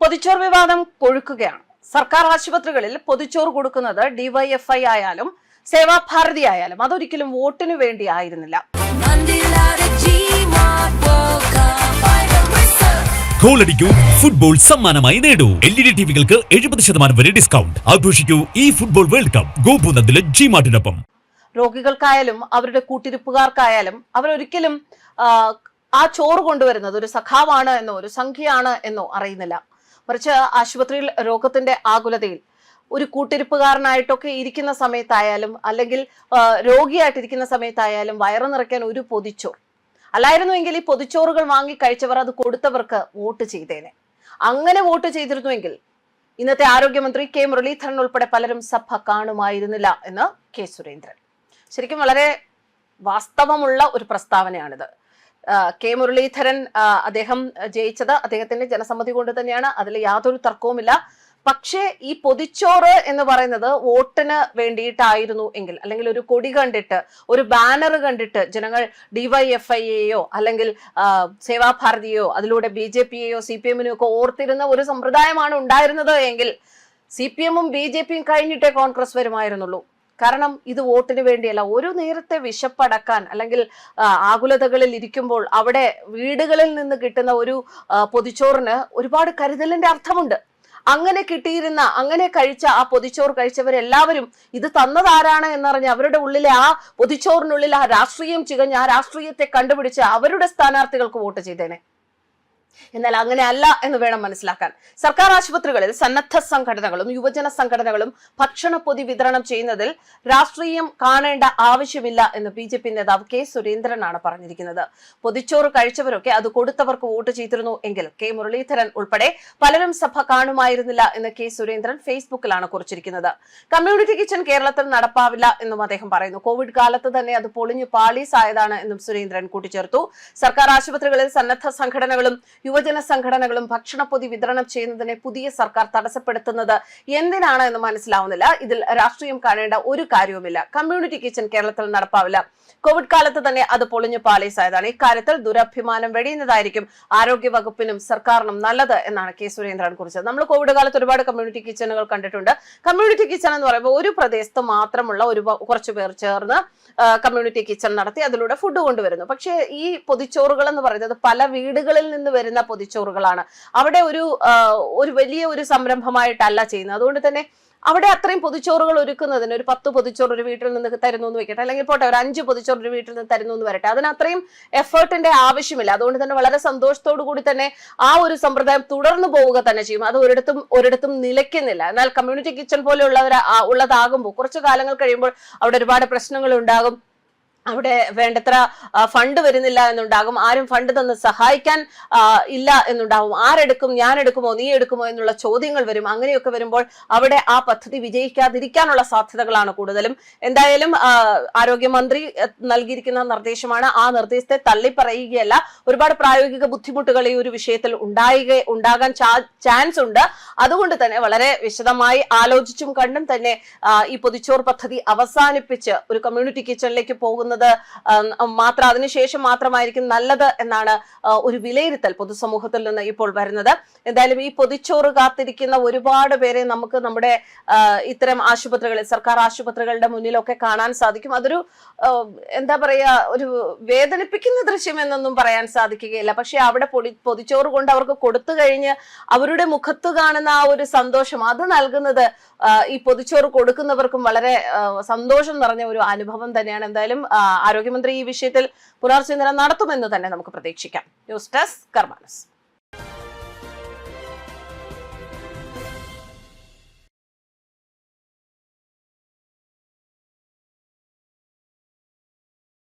പൊതിച്ചോർ വിവാദം കൊഴുക്കുകയാണ്. സർക്കാർ ആശുപത്രികളിൽ പൊതിച്ചോറ് കൊടുക്കുന്നത് ഡിവൈഎഫ്ഐ ആയാലും സേവാഭാരതി ആയാലും അതൊരിക്കലും വോട്ടിനു വേണ്ടി ആയിരുന്നില്ല. ഗോളടിക്കൂ, ഫുട്ബോൾ സമ്മാനമായി നേടൂ. LED ടിവികൾക്ക് 70% വരെ ഡിസ്കൗണ്ട്. ആഘോഷിക്കൂ ഈ ഫുട്ബോൾ വേൾഡ് കപ്പ് ഗോപുനന്ദിലെ ജിമാർട്ടിനൊപ്പം. രോഗികൾക്കായാലും അവരുടെ കൂട്ടിരിപ്പുകാർക്കായാലും അവരൊരിക്കലും ആ ചോറ് കൊണ്ടുവരുന്നത് ഒരു സഖാവാണ് എന്നോ ഒരു സംഖ്യയാണ് എന്നോ അറിയുന്നില്ല. മറിച്ച് ആശുപത്രിയിൽ രോഗത്തിന്റെ ആകുലതയിൽ ഒരു കൂട്ടിരിപ്പുകാരനായിട്ടൊക്കെ ഇരിക്കുന്ന സമയത്തായാലും അല്ലെങ്കിൽ രോഗിയായിട്ടിരിക്കുന്ന സമയത്തായാലും വയറു നിറയ്ക്കാൻ ഒരു പൊതിച്ചോർ അല്ലായിരുന്നുവെങ്കിൽ ഈ പൊതിച്ചോറുകൾ വാങ്ങി കഴിച്ചവർ അത് കൊടുത്തവർക്ക് വോട്ട് ചെയ്തേനെ. അങ്ങനെ വോട്ട് ചെയ്തിരുന്നുവെങ്കിൽ ഇന്നത്തെ ആരോഗ്യമന്ത്രി കെ മുരളീധരൻ ഉൾപ്പെടെ പലരും സഭ കാണുമായിരുന്നില്ല എന്ന് കെ സുരേന്ദ്രൻ. ശരിക്കും വളരെ വാസ്തവമുള്ള ഒരു പ്രസ്താവനയാണിത്. കെ മുരളീധരൻ അദ്ദേഹം ജയിച്ചത് അദ്ദേഹത്തിന്റെ ജനസമ്മതി കൊണ്ട് തന്നെയാണ്, അതിൽ യാതൊരു തർക്കവുമില്ല. പക്ഷേ ഈ പൊതിച്ചോറ് എന്ന് പറയുന്നത് വോട്ടിന് വേണ്ടിയിട്ടായിരുന്നു എങ്കിൽ, അല്ലെങ്കിൽ ഒരു കൊടി കണ്ടിട്ട് ഒരു ബാനർ കണ്ടിട്ട് ജനങ്ങൾ ഡിവൈഎഫ്ഐയെയോ അല്ലെങ്കിൽ സേവാഭാരതിയോ അതിലൂടെ BJPയെയോ CPMനെയോ ഒക്കെ ഓർത്തിരുന്ന ഒരു സമ്പ്രദായമാണ് ഉണ്ടായിരുന്നത് എങ്കിൽ CPMും BJPയും കഴിഞ്ഞിട്ടേ കോൺഗ്രസ് വരുമായിരുന്നുള്ളൂ. കാരണം ഇത് വോട്ടിന് വേണ്ടിയല്ല. ഒരു നേരത്തെ വിശപ്പടക്കാൻ അല്ലെങ്കിൽ ആകുലതകളിൽ ഇരിക്കുമ്പോൾ അവിടെ വീടുകളിൽ നിന്ന് കിട്ടുന്ന ഒരു പൊതിച്ചോറിന് ഒരുപാട് കരുതലിന്റെ അർത്ഥമുണ്ട്. അങ്ങനെ കിട്ടിയിരുന്ന, അങ്ങനെ കഴിച്ച ആ പൊതിച്ചോറ് കഴിച്ചവരെല്ലാവരും ഇത് തന്നതാരാണ് എന്നറിഞ്ഞ് അവരുടെ ഉള്ളിലെ ആ പൊതിച്ചോറിനുള്ളിൽ ആ രാഷ്ട്രീയം ചികഞ്ഞ് ആ രാഷ്ട്രീയത്തെ കണ്ടുപിടിച്ച് അവരുടെ സ്ഥാനാർത്ഥികൾക്ക് വോട്ട് ചെയ്തേനെ. എന്നാൽ അങ്ങനെ അല്ല എന്ന് വേണം മനസ്സിലാക്കാൻ. സർക്കാർ ആശുപത്രികളിൽ സന്നദ്ധ സംഘടനകളും യുവജന സംഘടനകളും ഭക്ഷണ പൊതി വിതരണം ചെയ്യുന്നതിൽ രാഷ്ട്രീയം കാണേണ്ട ആവശ്യമില്ല എന്ന് BJP നേതാവ് കെ സുരേന്ദ്രനാണ് പറഞ്ഞിരിക്കുന്നത്. പൊതിച്ചോറ് കഴിച്ചവരൊക്കെ അത് കൊടുത്തവർക്ക് വോട്ട് ചെയ്തിരുന്നു എങ്കിൽ കെ മുരളീധരൻ ഉൾപ്പെടെ പലരും സഭ കാണുമായിരുന്നില്ല എന്ന് കെ സുരേന്ദ്രൻ ഫേസ്ബുക്കിലാണ് കുറിച്ചിരിക്കുന്നത്. കമ്മ്യൂണിറ്റി കിച്ചൺ കേരളത്തിൽ നടപ്പാവില്ല എന്നും അദ്ദേഹം പറയുന്നു. കോവിഡ് കാലത്ത് തന്നെ അത് പൊളിഞ്ഞു പാളീസായതാണ് എന്നും സുരേന്ദ്രൻ കൂട്ടിച്ചേർത്തു. സർക്കാർ ആശുപത്രികളിൽ സന്നദ്ധ സംഘടനകളും യുവജന സംഘടനകളും ഭക്ഷണപ്പൊതി വിതരണം ചെയ്യുന്നതിനെ പുതിയ സർക്കാർ തടസ്സപ്പെടുത്തുന്നത് എന്തിനാണ് എന്ന് മനസ്സിലാവുന്നില്ല. ഇതിൽ രാഷ്ട്രീയം കാണേണ്ട ഒരു കാര്യവുമില്ല. കമ്മ്യൂണിറ്റി കിച്ചൺ കേരളത്തിൽ നടപ്പാവില്ല. കോവിഡ് കാലത്ത് തന്നെ അത് പൊളിഞ്ഞു പാളീസായതാണ്. ഇക്കാര്യത്തിൽ ദുരഭിമാനം വെടിയുന്നതായിരിക്കും ആരോഗ്യ വകുപ്പിനും സർക്കാരിനും നല്ലത് എന്നാണ് കെ സുരേന്ദ്രൻ കുറിച്ചത്. നമ്മൾ കോവിഡ് കാലത്ത് ഒരുപാട് കമ്മ്യൂണിറ്റി കിച്ചണുകൾ കണ്ടിട്ടുണ്ട്. കമ്മ്യൂണിറ്റി കിച്ചൺ എന്ന് പറയുമ്പോൾ ഒരു പ്രദേശത്ത് മാത്രമുള്ള കുറച്ചു പേർ ചേർന്ന് കമ്മ്യൂണിറ്റി കിച്ചൺ നടത്തി അതിലൂടെ ഫുഡ് കൊണ്ടുവരുന്നു. പക്ഷേ ഈ പൊതിച്ചോറുകൾ എന്ന് പറയുന്നത് പല വീടുകളിൽ നിന്ന് വരുന്ന പൊതിച്ചോറുകളാണ്. അവിടെ ഒരു വലിയ ഒരു സംരംഭമായിട്ടല്ല ചെയ്യുന്നത്. അതുകൊണ്ട് തന്നെ അവിടെ അത്രയും പൊതിച്ചോറുകൾ ഒരുക്കുന്നതിന് ഒരു 10 പൊതിച്ചോറ് ഒരു വീട്ടിൽ നിന്ന് തരുന്നു എന്ന് വെക്കട്ടെ, അല്ലെങ്കിൽ പോട്ടെ ഒരു 5 പൊതിച്ചോറ് ഒരു വീട്ടിൽ നിന്ന് തരുന്നു എന്ന് വരട്ടെ, അതിന് അത്രയും എഫേർട്ടിന്റെ ആവശ്യമില്ല. അതുകൊണ്ട് തന്നെ വളരെ സന്തോഷത്തോടു കൂടി തന്നെ ആ ഒരു സമ്പ്രദായം തുടർന്നു പോവുക തന്നെ ചെയ്യും. അത് ഒരിടത്തും നിലയ്ക്കുന്നില്ല. എന്നാൽ കമ്മ്യൂണിറ്റി കിച്ചൺ ഉള്ളതാകുമ്പോൾ കുറച്ചു കാലങ്ങൾ കഴിയുമ്പോൾ അവിടെ ഒരുപാട് പ്രശ്നങ്ങൾ ഉണ്ടാകും. അവിടെ വേണ്ടത്ര ഫണ്ട് വരുന്നില്ല എന്നുണ്ടാകും. ആരും ഫണ്ട് തന്ന് സഹായിക്കാൻ ഇല്ല എന്നുണ്ടാകും. ആരെടുക്കും, ഞാൻ എടുക്കുമോ, നീ എടുക്കുമോ എന്നുള്ള ചോദ്യങ്ങൾ വരും. അങ്ങനെയൊക്കെ വരുമ്പോൾ അവിടെ ആ പദ്ധതി വിജയിക്കാതിരിക്കാനുള്ള സാധ്യതകളാണ് കൂടുതലും. എന്തായാലും ആരോഗ്യമന്ത്രി നൽകിയിരിക്കുന്ന നിർദ്ദേശമാണ്. ആ നിർദ്ദേശത്തെ തള്ളിപ്പറയുകയല്ല. ഒരുപാട് പ്രായോഗിക ബുദ്ധിമുട്ടുകൾ ഈ ഒരു വിഷയത്തിൽ ഉണ്ടാകാൻ ചാൻസ് ഉണ്ട്. അതുകൊണ്ട് തന്നെ വളരെ വിശദമായി ആലോചിച്ചും കണ്ടും തന്നെ ഈ പൊതിച്ചോർ പദ്ധതി അവസാനിപ്പിച്ച് ഒരു കമ്മ്യൂണിറ്റി കിച്ചണിലേക്ക് പോകുന്നത് അതിനുശേഷം മാത്രമായിരിക്കും നല്ലത് എന്നാണ് ഒരു വിലയിരുത്തൽ പൊതുസമൂഹത്തിൽ നിന്ന് ഇപ്പോൾ വരുന്നത്. എന്തായാലും ഈ പൊതിച്ചോറ് കാത്തിരിക്കുന്ന ഒരുപാട് പേരെ നമുക്ക് നമ്മുടെ ഇത്തരം ആശുപത്രികളിൽ, സർക്കാർ ആശുപത്രികളുടെ മുന്നിലൊക്കെ കാണാൻ സാധിക്കും. അതൊരു എന്താ പറയാ, ഒരു വേദനിപ്പിക്കുന്ന ദൃശ്യം എന്നൊന്നും പറയാൻ സാധിക്കുകയില്ല. പക്ഷെ അവിടെ പൊതിച്ചോറ് കൊണ്ട് അവർക്ക് കൊടുത്തു കഴിഞ്ഞ് അവരുടെ മുഖത്ത് കാണുന്ന ആ ഒരു സന്തോഷം, അത് നൽകുന്നത് ഈ പൊതിച്ചോറ് കൊടുക്കുന്നവർക്കും വളരെ സന്തോഷം നിറഞ്ഞ ഒരു അനുഭവം തന്നെയാണ്. എന്തായാലും ആരോഗ്യമന്ത്രി ഈ വിഷയത്തിൽ പുനർചിന്തനം നടത്തുമെന്ന് തന്നെ നമുക്ക് പ്രതീക്ഷിക്കാം. News desk കർമാനസ്.